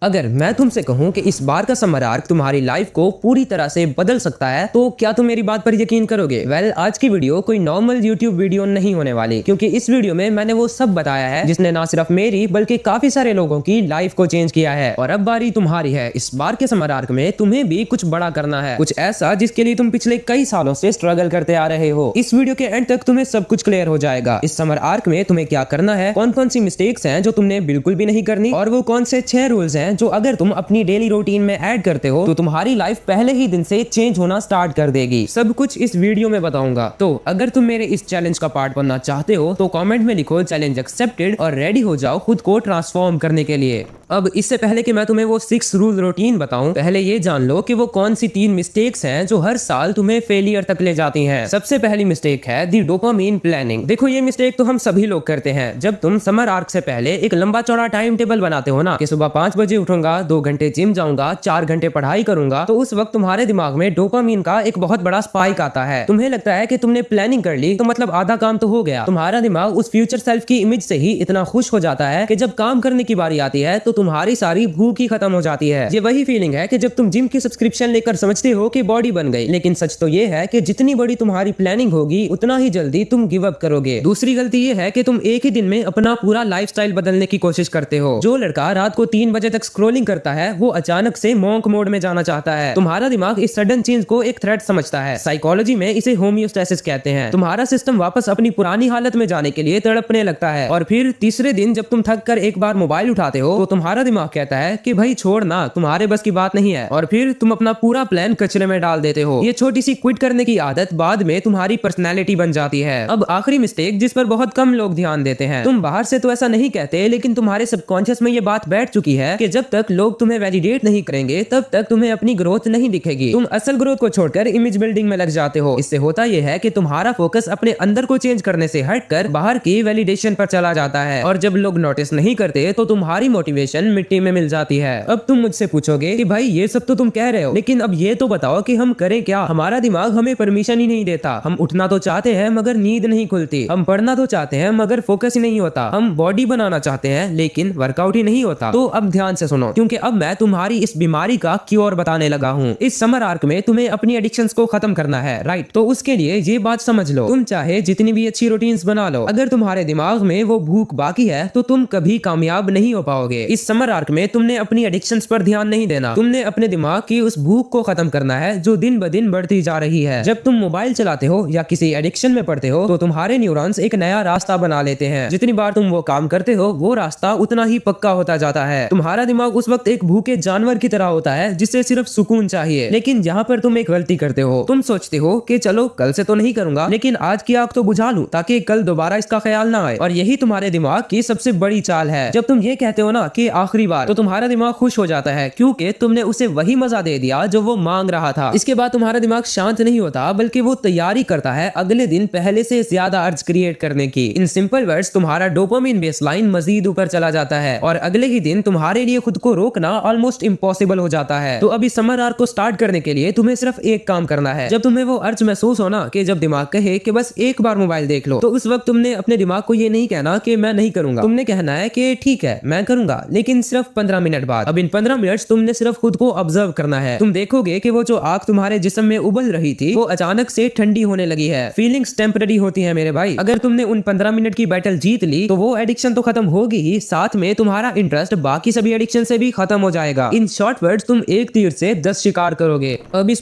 अगर मैं तुमसे कहूं कि इस बार का समर आर्क तुम्हारी लाइफ को पूरी तरह से बदल सकता है तो क्या तुम मेरी बात पर यकीन करोगे? आज की वीडियो कोई नॉर्मल यूट्यूब वीडियो नहीं होने वाली, क्योंकि इस वीडियो में मैंने वो सब बताया है जिसने ना सिर्फ मेरी बल्कि काफी सारे लोगों की लाइफ को चेंज किया है। और अब बारी तुम्हारी है। इस बार के समर आर्क में तुम्हें भी कुछ बड़ा करना है, कुछ ऐसा जिसके लिए तुम पिछले कई सालों से स्ट्रगल करते आ रहे हो। इस वीडियो के एंड तक तुम्हें सब कुछ क्लियर हो जाएगा। इस समर आर्क में तुम्हें क्या करना है, कौन कौन सी मिस्टेक्स हैं जो तुमने बिल्कुल भी नहीं करनी, और वो कौन से 6 रूल्स हैं जो अगर तुम अपनी डेली रूटीन में ऐड करते हो तो तुम्हारी लाइफ पहले ही दिन से चेंज होना स्टार्ट कर देगी। सब कुछ इस वीडियो में बताऊंगा। तो अगर तुम मेरे इस चैलेंज का पार्ट बनना चाहते हो तो कमेंट में लिखो चैलेंज एक्सेप्टेड और रेडी हो जाओ खुद को ट्रांसफॉर्म करने के लिए। अब इससे पहले कि मैं तुम्हें वो 6 रूल रूटीन बताऊं, पहले ये जान लो कि वो कौन सी 3 मिस्टेक्स हैं जो हर साल तुम्हें फेलियर तक ले जाती हैं। सबसे पहली मिस्टेक है दी डोपामाइन प्लानिंग। देखो, ये मिस्टेक तो हम सभी लोग करते हैं। जब तुम समर आर्क से पहले एक लंबा चौड़ा टाइम टेबल बनाते हो ना कि सुबह 5 बजे उठूंगा, 2 घंटे जिम जाऊंगा, 4 घंटे पढ़ाई करूंगा, तो उस वक्त तुम्हारे दिमाग में डोपामाइन का एक बहुत बड़ा स्पाइक आता है। तुम्हें लगता है कि तुमने प्लानिंग कर ली तो मतलब आधा काम तो हो गया। तुम्हारा दिमाग उस फ्यूचर सेल्फ की इमेज से ही इतना खुश हो जाता है कि जब काम करने की बारी आती है तो तुम्हारी सारी भूख ही खत्म हो जाती है। ये वही फीलिंग है कि जब तुम जिम की सब्सक्रिप्शन लेकर समझते हो कि बॉडी बन गई, लेकिन सच तो ये है कि जितनी बड़ी तुम्हारी प्लानिंग होगी उतना ही जल्दी तुम गिव अप करोगे। दूसरी गलती ये है कि तुम एक ही दिन में अपना पूरा लाइफस्टाइल बदलने की कोशिश करते हो। जो लड़का रात को 3 बजे तक स्क्रोलिंग करता है वो अचानक से मॉन्क मोड में जाना चाहता है। तुम्हारा दिमाग इस सडन चेंज को एक थ्रेट समझता है। साइकोलॉजी में इसे होमियोस्टेसिस कहते हैं। तुम्हारा सिस्टम वापस अपनी पुरानी हालत में जाने के लिए तड़पने लगता है। और फिर तीसरे दिन जब तुम थक कर एक बार मोबाइल उठाते हो तो तुम्हारा दिमाग कहता है कि भाई छोड़ ना, तुम्हारे बस की बात नहीं है, और फिर तुम अपना पूरा प्लान कचरे में डाल देते हो। ये छोटी सी क्विट करने की आदत बाद में तुम्हारी पर्सनैलिटी बन जाती है। अब आखिरी मिस्टेक जिस पर बहुत कम लोग ध्यान देते हैं। तुम बाहर से तो ऐसा नहीं कहते, लेकिन तुम्हारे सबकॉन्शियस में ये बात बैठ चुकी है कि जब तक लोग तुम्हें वैलिडेट नहीं करेंगे तब तक तुम्हें अपनी ग्रोथ नहीं दिखेगी। तुम असल ग्रोथ को छोड़कर इमेज बिल्डिंग में लग जाते हो। इससे होता यह है कि तुम्हारा फोकस अपने अंदर को चेंज करने से हटकर बाहर की वैलिडेशन पर चला जाता है, और जब लोग नोटिस नहीं करते तो तुम्हारी मोटिवेशन मिट्टी में मिल जाती है। अब तुम मुझसे पूछोगे कि भाई ये सब तो तुम कह रहे हो, लेकिन अब ये तो बताओ कि हम करें क्या? हमारा दिमाग हमें परमिशन ही नहीं देता। हम उठना तो चाहते हैं मगर नींद नहीं खुलती। हम पढ़ना तो चाहते हैं मगर फोकस ही नहीं होता। हम बॉडी बनाना चाहते हैं लेकिन वर्कआउट ही नहीं होता। तो अब ध्यान से सुनो, क्योंकि अब मैं तुम्हारी इस बीमारी का क्योर बताने लगा हूँ। इस समर आर्क में तुम्हें अपनी एडिक्शंस को खत्म करना है, राइट? तो उसके लिए ये बात समझ लो, तुम चाहे जितनी भी अच्छी रूटीन्स बना लो, अगर तुम्हारे दिमाग में वो भूख बाकी है तो तुम कभी कामयाब नहीं हो पाओगे। इस समर आर्क में तुमने अपनी एडिक्शंस पर ध्यान नहीं देना। तुमने अपने दिमाग की उस भूख को खत्म करना है जो दिन ब दिन बढ़ती जा रही है। जब तुम मोबाइल चलाते हो या किसी एडिक्शन में पड़ते हो तो तुम्हारे न्यूरॉन्स एक नया रास्ता बना लेते हैं। जितनी बार तुम वो काम करते हो वो रास्ता उतना ही पक्का होता जाता है। तुम्हारा दिमाग उस वक्त एक भूखे जानवर की तरह होता है जिससे सिर्फ सुकून चाहिए। लेकिन यहाँ पर तुम एक गलती करते हो। तुम सोचते हो कि चलो कल से तो नहीं करूंगा, लेकिन आज की आग तो बुझा लूं ताकि कल दोबारा इसका ख्याल ना आए। और यही तुम्हारे दिमाग की सबसे बड़ी चाल है। जब तुम ये कहते हो ना कि आखिरी बार, तो तुम्हारा दिमाग खुश हो जाता है क्योंकि तुमने उसे वही मजा दे दिया जो वो मांग रहा था। इसके बाद तुम्हारा दिमाग शांत नहीं होता बल्कि वो तैयारी करता है अगले दिन पहले से ज्यादा अर्ज क्रिएट करने की। इन सिंपल वर्ड्स तुम्हारा डोपामाइन बेसलाइन मजीद ऊपर चला जाता है और अगले ही दिन तुम्हारे लिए खुद को रोकना ऑलमोस्ट इम्पॉसिबल हो जाता है। तो अभी समर आर्क को स्टार्ट करने के लिए तुम्हें सिर्फ एक काम करना है। जब तुम्हें वो अर्ज महसूस हो ना कि जब दिमाग कहे कि बस एक बार मोबाइल देख लो, तो उस वक्त तुमने अपने दिमाग को ये नहीं कहना कि मैं नहीं करूंगा। तुमने कहना है कि ठीक है मैं करूंगा, लेकिन सिर्फ 15 मिनट बाद। अब इन 15 मिनट तुमने सिर्फ खुद को ऑब्जर्व करना है। तुम देखोगे कि वो जो आग तुम्हारे जिस्म में उबल रही थी वो अचानक से ठंडी होने लगी है। फीलिंग्स टेम्पररी होती है मेरे भाई। अगर तुमने उन 15 मिनट की बैटल जीत ली तो वो एडिक्शन तो खत्म होगी ही, साथ में तुम्हारा इंटरेस्ट बाकी सभी एडिक्शन से भी खत्म हो जाएगा। इन शॉर्ट वर्ड्स तुम एक तीर से 10 शिकार करोगे। अब इस